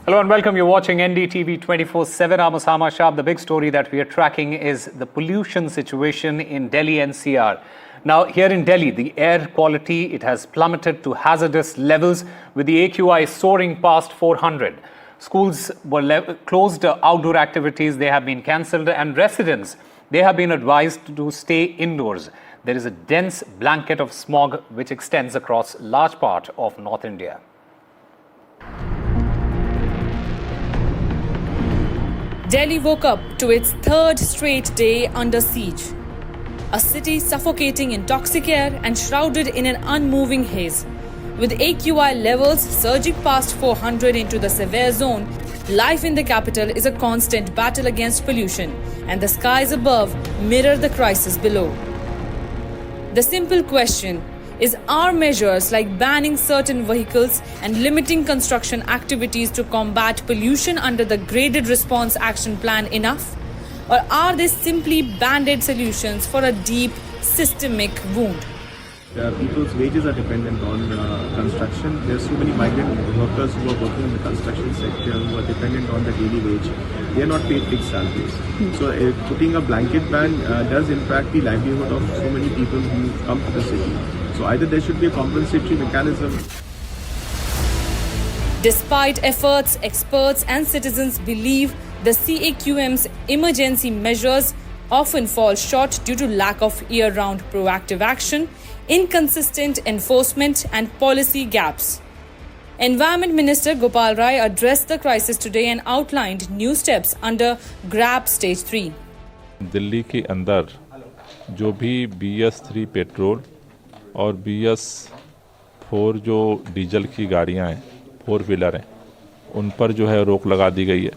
Hello and welcome. You're watching NDTV 24/7. I'm Osama Shah. The big story that we are tracking is the pollution situation in Delhi NCR. Now, here in Delhi, the air quality, it has plummeted to hazardous levels with the AQI soaring past 400. Schools were closed, outdoor activities, they have been cancelled, and residents, they have been advised to stay indoors. There is a dense blanket of smog which extends across large part of North India. Delhi woke up to its third straight day under siege. A city suffocating in toxic air and shrouded in an unmoving haze. With AQI levels surging past 400 into the severe zone, life in the capital is a constant battle against pollution, and the skies above mirror the crisis below. The simple question is, are measures like banning certain vehicles and limiting construction activities to combat pollution under the Graded Response Action Plan enough? Or are they simply band-aid solutions for a deep systemic wound? People's wages are dependent on construction. There are so many migrant workers who are working in the construction sector who are dependent on the daily wage. They are not paid fixed salaries. So putting a blanket ban does impact the livelihood of so many people who come to the city. So either there should be a compensatory mechanism. Despite efforts, experts and citizens believe the CAQM's emergency measures often fall short due to lack of year-round proactive action, inconsistent enforcement and policy gaps. Environment Minister Gopal Rai addressed the crisis today and outlined new steps under GRAP Stage 3. Delhi के अंदर जो भी BS3 petrol और BS4 जो diesel की गाड़ियां हैं, 4 wheeler हैं, उन पर जो है रोक लगा दी गई है।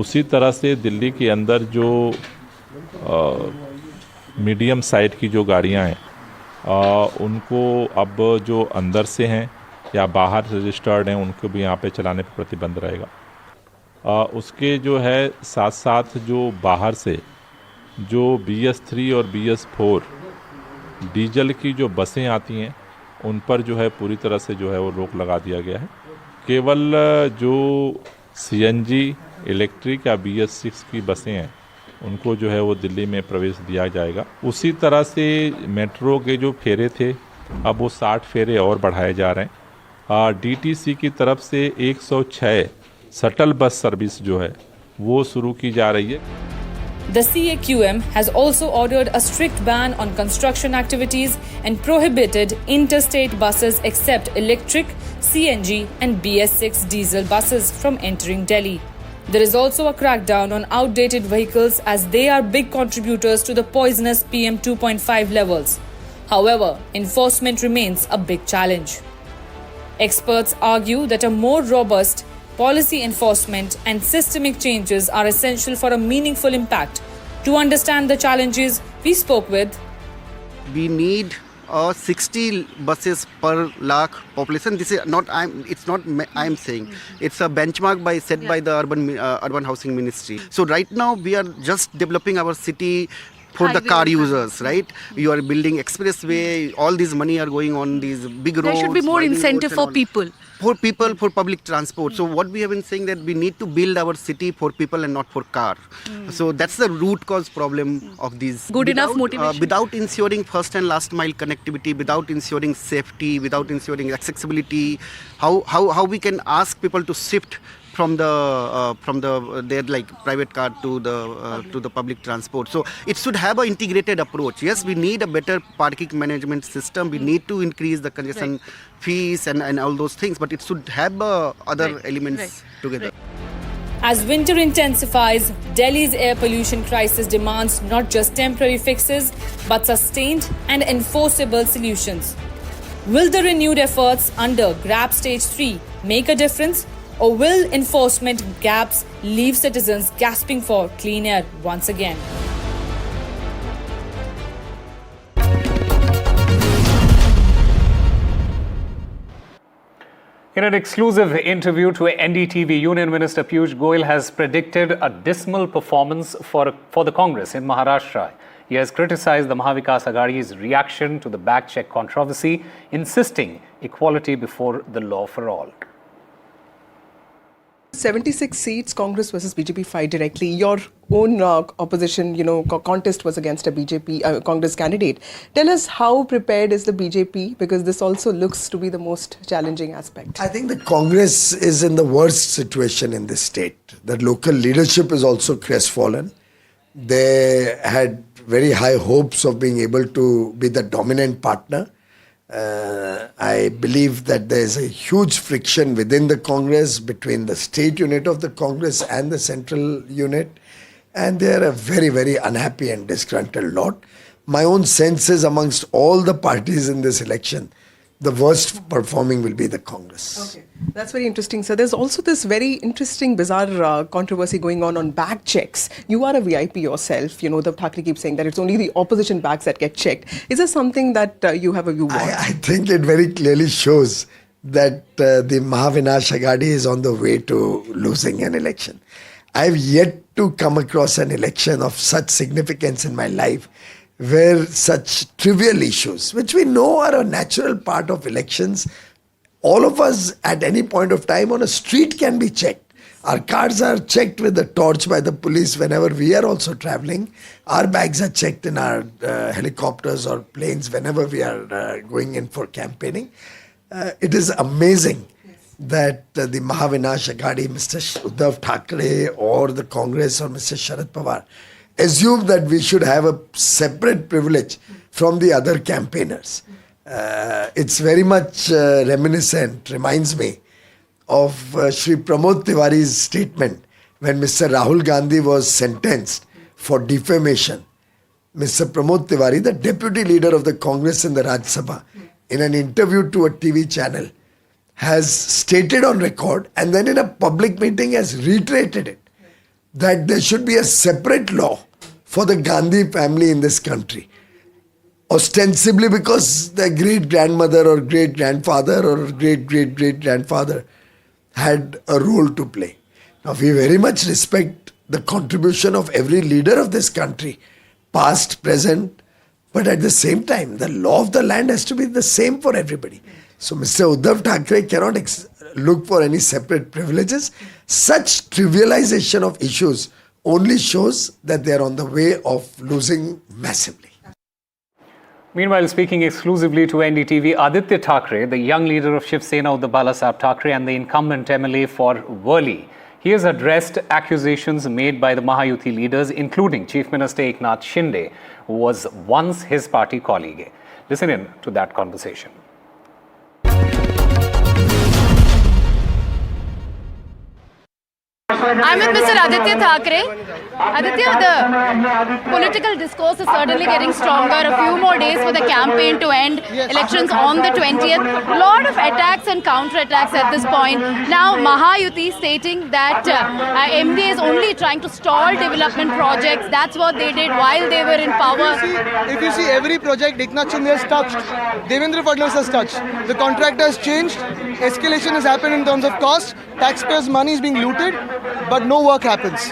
उसी तरह से दिल्ली के अंदर जो मीडियम साइड की जो गाड़ियां हैं, उनको अब जो अंदर से हैं या बाहर रजिस्टर्ड हैं, उनको भी यहाँ पे चलाने पर प्रतिबंध रहेगा। उसके जो है साथ साथ जो बाहर से जो BS3 और BS4 डीजल की जो बसें आती हैं, उन पर जो है पूरी तरह से जो है वो रोक लगा दिया गया है। केवल जो CNG इलेक्ट्रिक या BS6 की बसें हैं, उनको जो है वो दिल्ली में प्रवेश दिया जाएगा। उसी तरह से मेट्रो के जो फेरे थे, अब वो 60 फेरे और बढ़ाए जा रहे हैं। DTC की तरफ से 106 शटल बस सर्विस जो है वो शुरू की जा रही है। The CAQM has also ordered a strict ban on construction activities and prohibited interstate buses except electric, CNG and BS6 diesel buses from entering Delhi. There is also a crackdown on outdated vehicles as they are big contributors to the poisonous PM 2.5 levels. However, enforcement remains a big challenge. Experts argue that a more robust policy enforcement and systemic changes are essential for a meaningful impact. To understand the challenges, we spoke with. We need 60 buses per lakh population. This is not I'm saying. It's a benchmark set by the urban housing ministry. So right now we are just developing our city for the car users, right? You are building expressway, all this money are going on these big roads. There should be more incentive for people. For people, for public transport. So what we have been saying that we need to build our city for people and not for car. So that's the root cause problem of these. Enough motivation. Without ensuring first and last mile connectivity, without ensuring safety, without ensuring accessibility, how we can ask people to shift from their like private car to the public transport. So it should have an integrated approach. Yes, we need a better parking management system. We need to increase the congestion fees and all those things, but it should have other elements together. As winter intensifies, Delhi's air pollution crisis demands not just temporary fixes, but sustained and enforceable solutions. Will the renewed efforts under GRAP Stage 3 make a difference? Or will enforcement gaps leave citizens gasping for clean air once again? In an exclusive interview to NDTV, Union Minister Piyush Goyal has predicted a dismal performance for the Congress in Maharashtra. He has criticized the Mahavikas Aghadi's reaction to the bag check controversy, insisting equality before the law for all. 76 seats, Congress versus BJP fight directly. Your own opposition, contest was against a BJP Congress candidate. Tell us how prepared is the BJP, because this also looks to be the most challenging aspect. I think the Congress is in the worst situation in this state. The local leadership is also crestfallen. They had very high hopes of being able to be the dominant partner. I believe that there is a huge friction within the Congress between the state unit of the Congress and the central unit, and they are a very, very unhappy and disgruntled lot. My own sense is amongst all the parties in this election, the worst performing will be the Congress. Okay, that's very interesting. So there's also this very interesting, bizarre controversy going on bag checks. You are a VIP yourself. Uddhav Thackeray keeps saying that it's only the opposition bags that get checked. Is this something that you have a view on? I think it very clearly shows that the Mahavinash Aghadi is on the way to losing an election. I've yet to come across an election of such significance in my life where such trivial issues, which we know are a natural part of elections, all of us at any point of time on a street can be checked. Our cars are checked with a torch by the police whenever we are also traveling. Our bags are checked in our helicopters or planes whenever we are going in for campaigning. It is amazing that the Mahavinash Aghadi, Mr. Uddhav Thackeray or the Congress or Mr. Sharad Pawar assume that we should have a separate privilege from the other campaigners. It's very much reminiscent, reminds me of Shri Pramod Tiwari's statement when Mr. Rahul Gandhi was sentenced for defamation. Mr. Pramod Tiwari, the deputy leader of the Congress in the Rajya Sabha, in an interview to a TV channel, has stated on record and then in a public meeting has reiterated it, that there should be a separate law for the Gandhi family in this country. Ostensibly because their great-grandmother or great-grandfather or great-great-great-grandfather had a role to play. Now, we very much respect the contribution of every leader of this country, past, present, but at the same time, the law of the land has to be the same for everybody. So, Mr. Uddhav Thackeray cannot look for any separate privileges. Such trivialization of issues only shows that they are on the way of losing massively. Meanwhile, speaking exclusively to NDTV, Aditya Thackeray, the young leader of Shiv Sena, Uddhav Balasaheb Thackeray, and the incumbent MLA for Worli, he has addressed accusations made by the Mahayuti leaders, including Chief Minister Eknath Shinde, who was once his party colleague. Listen in to that conversation. I'm with Mr. Aditya Thackeray. Aditya, the political discourse is certainly getting stronger. A few more days for the campaign to end. Elections on the 20th. A lot of attacks and counter-attacks at this point. Now, Mahayuti stating that MD is only trying to stall development projects. That's what they did while they were in power. If you see every project Eknath Shinde has touched, Devendra Fadnavis has touched. The contractor has changed. Escalation has happened in terms of cost. Taxpayers' money is being looted, but no work happens.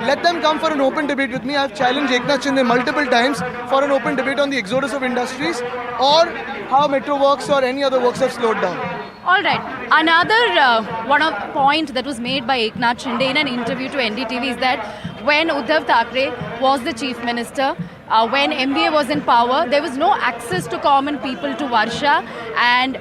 Let them come for an open debate with me. I have challenged Eknath Shinde multiple times for an open debate on the exodus of industries or how metro works or any other works have slowed down. All right. Another point that was made by Eknath Shinde in an interview to NDTV is that when Uddhav Thackeray was the chief minister, when MDA was in power, there was no access to common people to Varsha, and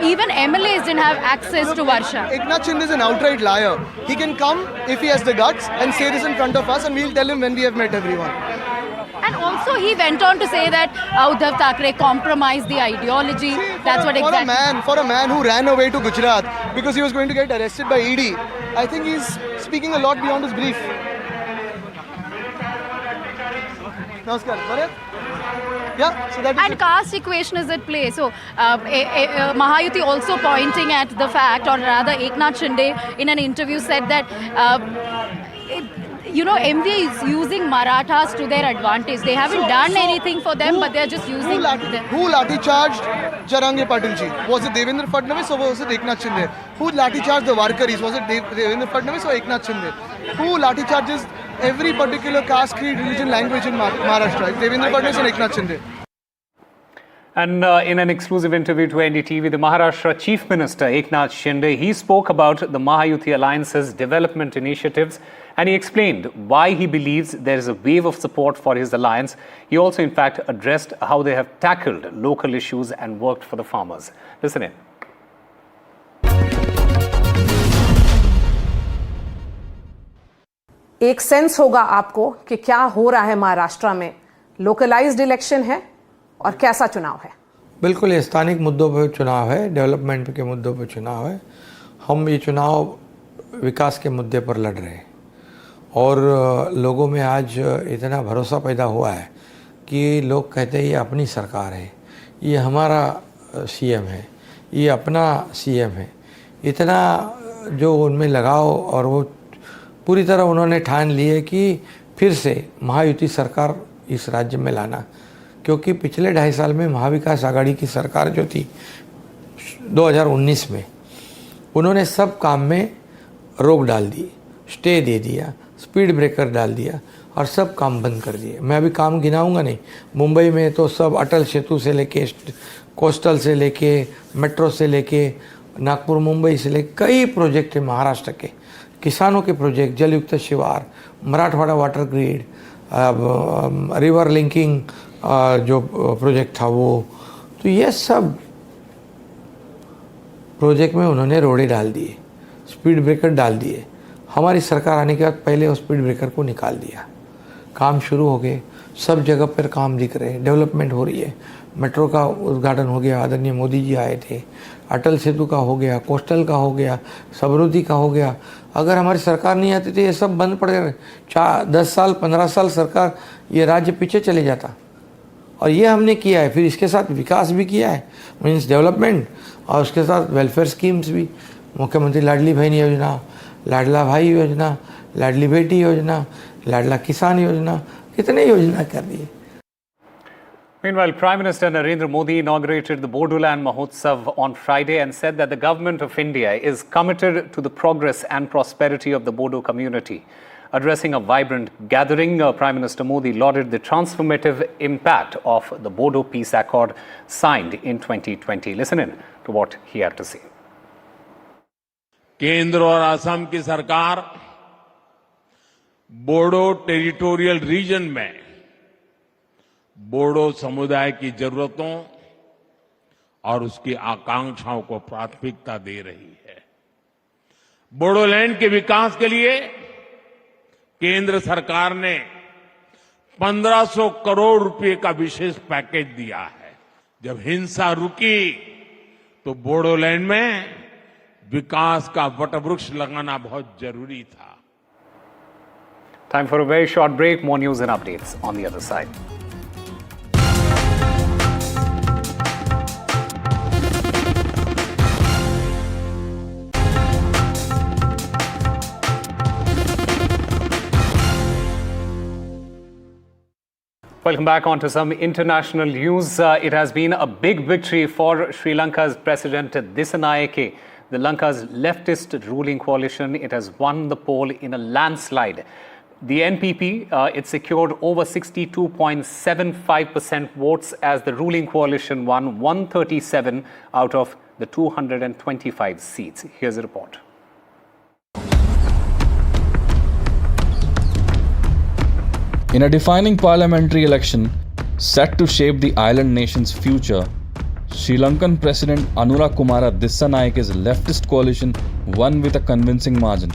even MLAs didn't have access to Varsha. Eknath Shinde is an outright liar. He can come if he has the guts and say this in front of us, and we'll tell him when we have met everyone. And also he went on to say that Uddhav Thackeray compromised the ideology. That's what exactly. For a man who ran away to Gujarat because he was going to get arrested by ED, I think he's speaking a lot beyond his brief. Namaskar. Yeah, so that is and caste equation is at play. So Mahayuti also pointing at the fact, or rather Eknath Shinde in an interview said that MDA is using Marathas to their advantage. They haven't done anything for them, but they're just using them. Who lathi charged Jarange Patilji? Was it Devendra Fadnavis or was it Eknath Shinde? Who lathi charged the Warkaris? Was it Devendra Fadnavis or Eknath Shinde? Who lathi charges every particular caste, creed, religion, language in Maharashtra? It's Devendra Fadnavis and Eknath Shinde. And in an exclusive interview to NDTV, the Maharashtra Chief Minister Eknath Shinde, he spoke about the Mahayuti Alliance's development initiatives, and he explained why he believes there is a wave of support for his alliance. He also, in fact, addressed how they have tackled local issues and worked for the farmers. Listen in. एक sense होगा आपको कि क्या हो रहा है महाराष्ट्र में, localised election है और कैसा चुनाव है। बिल्कुल ये स्थानिक मुद्दों पर चुनाव है, डेवलपमेंट के मुद्दों पर चुनाव है। हम ये चुनाव विकास के मुद्दे पर लड़ रहे हैं और लोगों में आज इतना भरोसा पैदा हुआ है कि लोग कहते हैं ये अपनी सरकार है, ये हमारा सीएम है, ये अपना सीएम है। इतना जो उनमें लगाव और वो पूरी तरह उन्होंने ठान लिए कि फिर से महायुति सरकार इस राज्य में लाना, क्योंकि पिछले 2.5 साल में महाविकास आघाड़ी की सरकार जो थी 2019 में, उन्होंने सब काम में रोक डाल दी, स्टे दे दिया, स्पीड ब्रेकर डाल दिया और सब काम बंद कर दिए। मैं अभी काम गिनाऊंगा नहीं। मुंबई में तो सब अटल सेतु से लेके, कोस्टल से लेके, मेट्रो से लेके, नागपुर मुंबई से लेके कई प्रोजेक्ट है महाराष्ट्र के, किसानों के प्रोजेक्ट, जलयुक्त शिवार, Marathwada water grid, river linking जो प्रोजेक्ट था वो, तो ये सब प्रोजेक्ट में उन्होंने रोड़े डाल दिए, स्पीड ब्रेकर डाल दिए। हमारी सरकार आने के बाद पहले उस स्पीड ब्रेकर को निकाल दिया, काम शुरू हो गए, सब जगह पर काम दिख रहे हैं, डेवलपमेंट हो रही है। मेट्रो का उद्घाटन हो गया, आदरणीय मोदी जी आए थे, अटल सेतु का हो गया, कोस्टल का हो गया, समृद्धि का हो गया। अगर हमारी सरकार नहीं आती तो ये सब बंद पड़ गए। 10 साल 15 साल सरकार, ये राज्य पीछे चले जाता। और ये हमने किया है, फिर इसके साथ विकास भी किया है, मीन्स डेवलपमेंट, और उसके साथ वेलफेयर स्कीम्स भी, मुख्यमंत्री लाडली बहन योजना, लाडला भाई योजना, लाडली बेटी योजना, लाडला किसान योजना, कितने योजना कर दी। Meanwhile, Prime Minister Narendra Modi inaugurated the Bodoland Mahotsav on Friday and said that the government of India is committed to the progress and prosperity of the Bodo community. Addressing a vibrant gathering, Prime Minister Modi lauded the transformative impact of the Bodo Peace Accord signed in 2020. Listen in to what he had to say. केंद्र और असम की सरकार Bodo territorial reason में बोडो समुदाय की जरूरतों और उसकी आकांक्षाओं को प्राथमिकता दे रही है। बोडोलैंड के विकास के लिए केंद्र सरकार ने 1500 करोड़ रुपए का विशेष पैकेज दिया है। जब हिंसा रुकी तो बोडोलैंड में विकास का वटवृक्ष लगाना बहुत जरूरी था। Time for a very short break. More news and updates on the other side. Welcome back on to some international news. It has been a big victory for Sri Lanka's President Dissanayake. The Lanka's leftist ruling coalition, it has won the poll in a landslide. The NPP, it secured over 62.75% votes as the ruling coalition won 137 out of the 225 seats. Here's a report. In a defining parliamentary election set to shape the island nation's future, Sri Lankan President Anura Kumara Dissanayake's leftist coalition won with a convincing margin.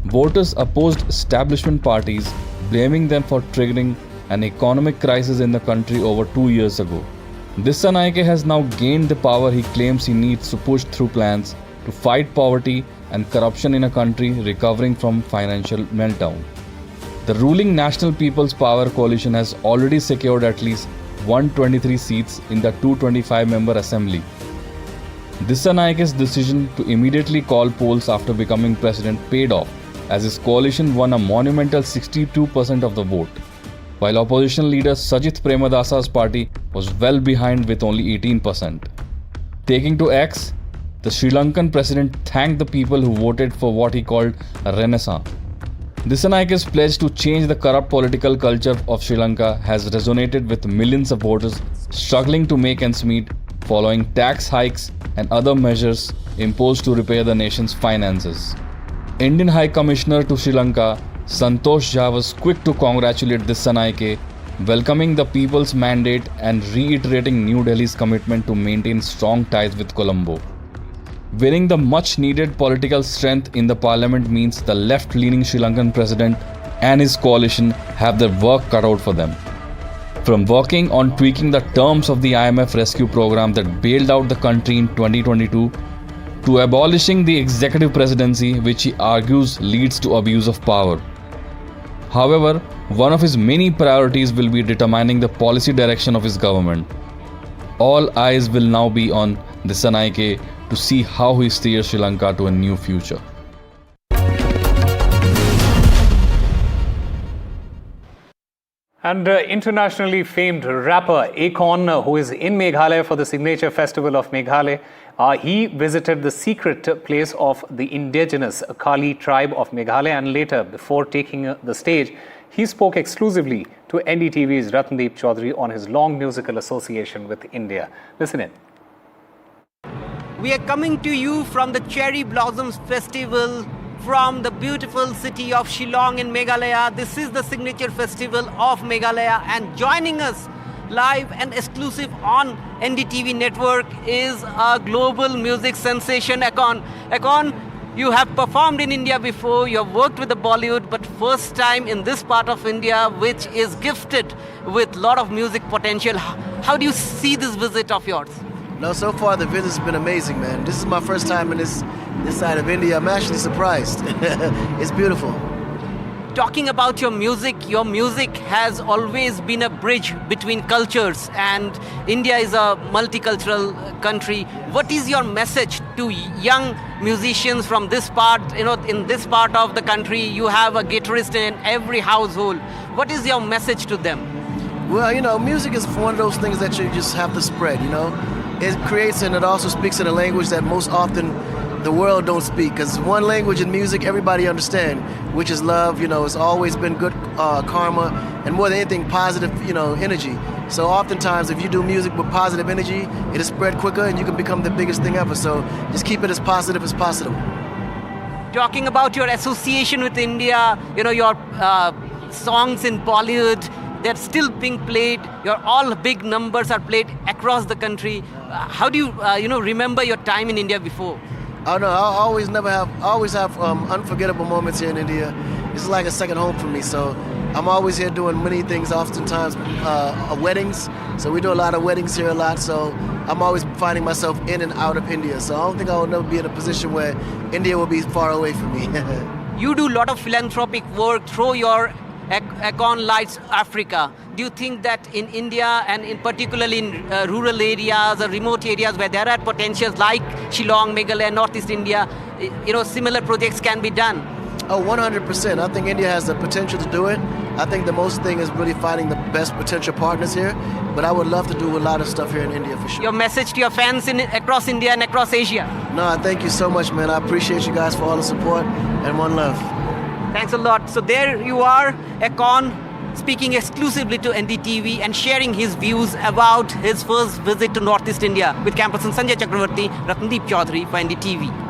Voters opposed establishment parties, blaming them for triggering an economic crisis in the country over 2 years ago. Dissanayake has now gained the power he claims he needs to push through plans to fight poverty and corruption in a country recovering from financial meltdown. The ruling National People's Power Coalition has already secured at least 123 seats in the 225-member assembly. Dissanayake's decision to immediately call polls after becoming president paid off, as his coalition won a monumental 62% of the vote, while opposition leader Sajith Premadasa's party was well behind with only 18%. Taking to X, the Sri Lankan president thanked the people who voted for what he called a renaissance. Dissanayake's pledge to change the corrupt political culture of Sri Lanka has resonated with millions of voters struggling to make ends meet following tax hikes and other measures imposed to repair the nation's finances. Indian High Commissioner to Sri Lanka, Santosh Jha, was quick to congratulate Dissanayake, welcoming the people's mandate and reiterating New Delhi's commitment to maintain strong ties with Colombo. Winning the much-needed political strength in the parliament means the left-leaning Sri Lankan president and his coalition have their work cut out for them. From working on tweaking the terms of the IMF rescue program that bailed out the country in 2022 to abolishing the executive presidency, which he argues leads to abuse of power. However, one of his many priorities will be determining the policy direction of his government. All eyes will now be on Dissanayake to see how he steers Sri Lanka to a new future. And internationally famed rapper Akon, who is in Meghalaya for the signature festival of Meghalaya, he visited the secret place of the indigenous Kali tribe of Meghalaya, and later, before taking the stage, he spoke exclusively to NDTV's Ratndeep Chaudhary on his long musical association with India. Listen in. We are coming to you from the Cherry Blossoms Festival from the beautiful city of Shillong in Meghalaya. This is the signature festival of Meghalaya, and joining us live and exclusive on NDTV network is a global music sensation, Akon. Akon, you have performed in India before, you have worked with the Bollywood, but first time in this part of India, which is gifted with a lot of music potential. How do you see this visit of yours? No, so far the visit's been amazing, man. This is my first time in this side of India. I'm actually surprised. It's beautiful. Talking about your music has always been a bridge between cultures, and India is a multicultural country. What is your message to young musicians from this part? In this part of the country, you have a guitarist in every household. What is your message to them? Well, music is one of those things that you just have to spread, It creates and it also speaks in a language that most often the world don't speak, because one language in music everybody understand, which is love. It's always been good karma, and more than anything positive energy. So oftentimes if you do music with positive energy, it'll spread quicker and you can become the biggest thing ever. So just keep it as positive as possible. Talking about your association with India, your songs in Bollywood, they're still being played. All big numbers are played across the country. How do you remember your time in India before? Oh no, I always have unforgettable moments here in India. It's like a second home for me. So I'm always here doing many things, oftentimes weddings. So we do a lot of weddings here a lot. So I'm always finding myself in and out of India. So I don't think I will never be in a position where India will be far away from me. You do a lot of philanthropic work through your Akon Lights Africa. Do you think that in India, and in particularly in rural areas or remote areas where there are potentials like Shillong, Meghalaya, Northeast India, similar projects can be done? Oh, 100%. I think India has the potential to do it. I think the most thing is really finding the best potential partners here. But I would love to do a lot of stuff here in India for sure. Your message to your fans across India and across Asia? No, thank you so much, man. I appreciate you guys for all the support, and one love. Thanks a lot. So there you are, Akon, speaking exclusively to NDTV and sharing his views about his first visit to Northeast India. With cameraman Sanjay Chakravarti, Ratndeep Chaudhary for NDTV.